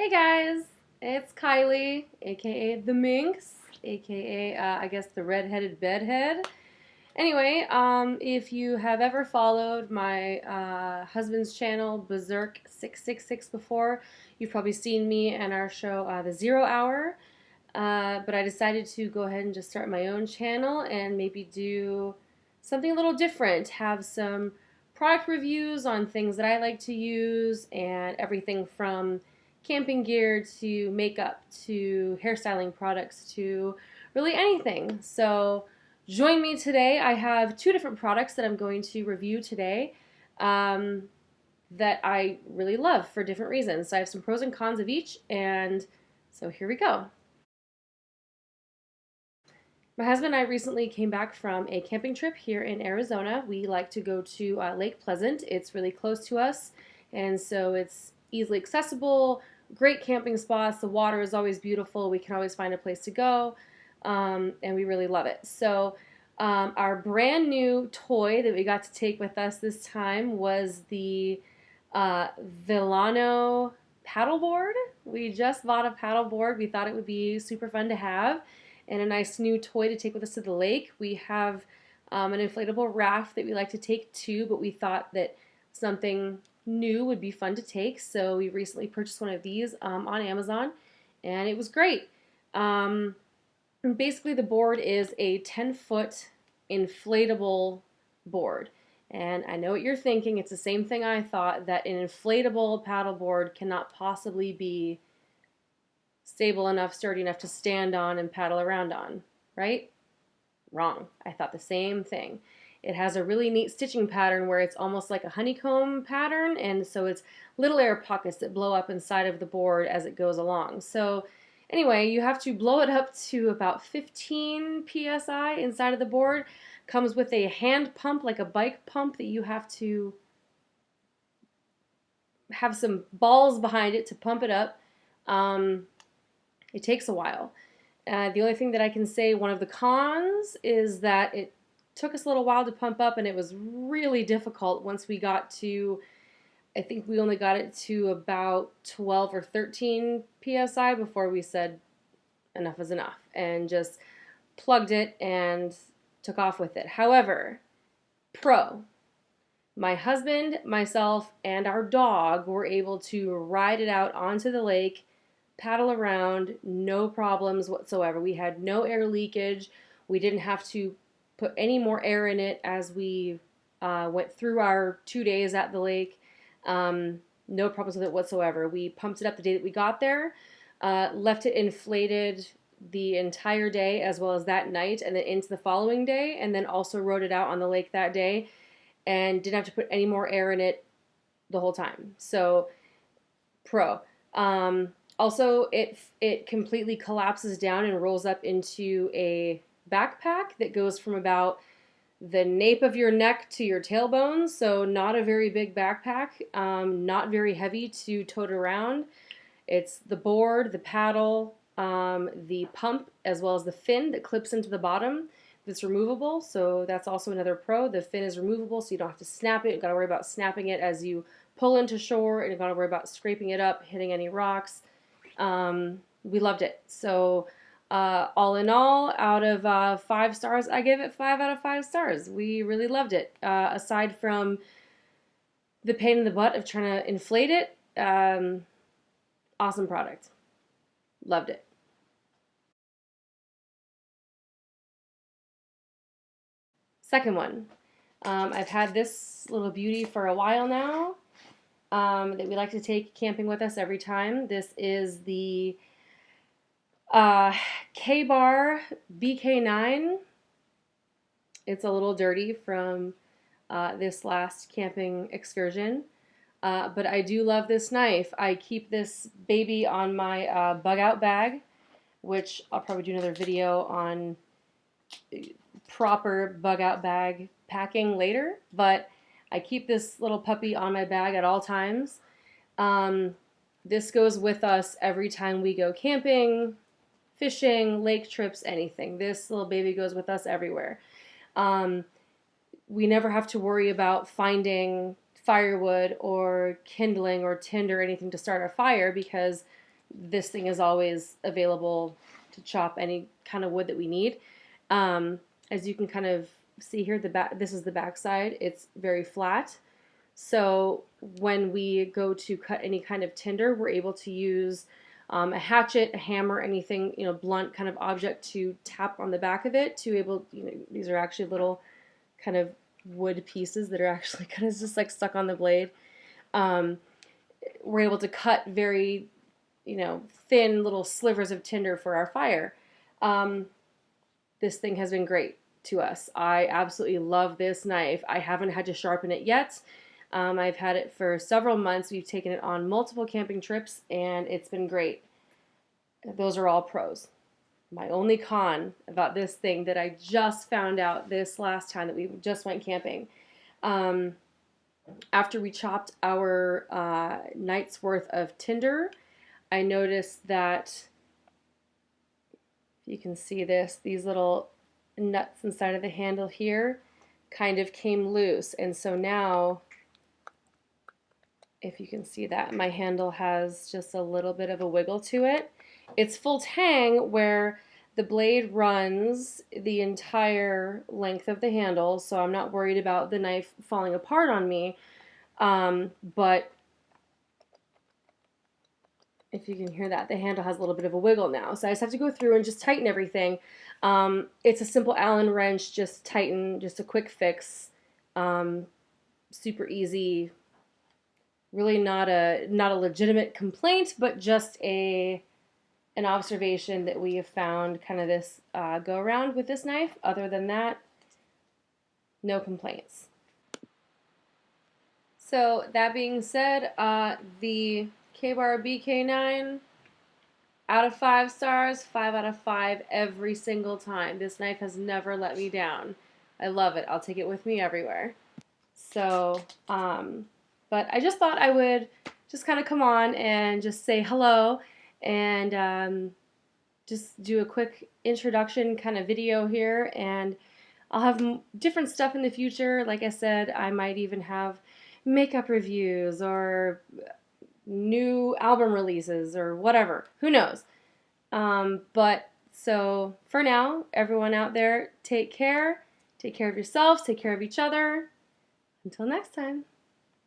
Hey guys, it's Kylie, aka the Minx, aka I guess the redheaded bedhead. Anyway, if you have ever followed my husband's channel, Berserk 666 before, you've probably seen me and our show, The Zero Hour. But I decided to go ahead and just start my own channel and maybe do something a little different. Have some product reviews on things that I like to use and everything from camping gear to makeup to hairstyling products to really anything. So join me today. I have two different products that I'm going to review today um, that I really love for different reasons. So I have some pros and cons of each, and so here we go. My husband and I recently came back from a camping trip here in Arizona. We like to go to Lake Pleasant. It's really close to us, and so it's easily accessible, great camping spots. The water is always beautiful. We can always find a place to go, and we really love it. So, our brand new toy that we got to take with us this time was the Villano paddleboard. We just bought a paddleboard. We thought it would be super fun to have and a nice new toy to take with us to the lake. We have an inflatable raft that we like to take too, but we thought that something new would be fun to take. So we recently purchased one of these on Amazon, and it was great. Basically, the board is a 10-foot inflatable board. And I know what you're thinking. It's the same thing I thought, that an inflatable paddleboard cannot possibly be stable enough, sturdy enough to stand on and paddle around on, right? Wrong. I thought the same thing. It has a really neat stitching pattern where it's almost like a honeycomb pattern, and so it's little air pockets that blow up inside of the board as it goes along. So anyway, you have to blow it up to about 15 psi inside of the board. Comes with a hand pump, like a bike pump, that you have to have some balls behind it to pump it up. It takes a while. The only thing that I can say, one of the cons, is that it took us a little while to pump up, and it was really difficult once we got to, I think we only got it to about 12 or 13 psi before we said enough is enough and just plugged it and took off with it. However, my husband, myself, and our dog were able to ride it out onto the lake, paddle around, no problems whatsoever. We had no air leakage. We didn't have to put any more air in it as we went through our 2 days at the lake. No problems with it whatsoever. We pumped it up the day that we got there, left it inflated the entire day as well as that night and then into the following day, and then also rode it out on the lake that day and didn't have to put any more air in it the whole time. So, pro. Also, it completely collapses down and rolls up into a backpack that goes from about the nape of your neck to your tailbone. So not a very big backpack, not very heavy to tote around. It's the board, the paddle, the pump, as well as the fin that clips into the bottom that's removable. So that's also another pro. The fin is removable, so you don't have to snap it. You got to worry about snapping it as you pull into shore, and you got to worry about scraping it up, hitting any rocks. We loved it. So all in all, out of 5 stars, I give it 5 out of 5 stars. We really loved it. Aside from the pain in the butt of trying to inflate it, awesome product. Loved it. Second one. I've had this little beauty for a while now that we like to take camping with us every time. This is the Ka-Bar BK9. It's a little dirty from this last camping excursion, but I do love this knife. I keep this baby on my bug out bag, which I'll probably do another video on proper bug out bag packing later, but I keep this little puppy on my bag at all times. This goes with us every time we go camping, fishing, lake trips, anything. This little baby goes with us everywhere. We never have to worry about finding firewood or kindling or tinder or anything to start our fire because this thing is always available to chop any kind of wood that we need. As you can kind of see here, the back, this is the back side. It's very flat. So when we go to cut any kind of tinder, we're able to use a hatchet, a hammer, anything, blunt kind of object to tap on the back of it to able, these are actually little kind of wood pieces that are actually kind of just like stuck on the blade. We're able to cut very, thin little slivers of tinder for our fire. This thing has been great to us. I absolutely love this knife. I haven't had to sharpen it yet. I've had it for several months. We've taken it on multiple camping trips, and it's been great. Those are all pros. My only con about this thing that I just found out this last time that we just went camping, after we chopped our night's worth of tinder, I noticed that, you can see this, these little nuts inside of the handle here kind of came loose, and so now, if you can see that, my handle has just a little bit of a wiggle to it. It's full tang where the blade runs the entire length of the handle, so I'm not worried about the knife falling apart on me, but if you can hear that, the handle has a little bit of a wiggle now. So I just have to go through and just tighten everything. It's a simple Allen wrench, just tighten, just a quick fix, super easy. Really not a legitimate complaint, but just an observation that we have found kind of this go around with this knife. Other than that, no complaints. So that being said, the Ka-Bar BK9, out of 5 stars, 5 out of 5 every single time. This knife has never let me down. I love it. I'll take it with me everywhere. So, but I just thought I would just kind of come on and just say hello and just do a quick introduction kind of video here. And I'll have different stuff in the future. Like I said, I might even have makeup reviews or new album releases or whatever. Who knows? But so for now, everyone out there, take care. Take care of yourselves. Take care of each other. Until next time.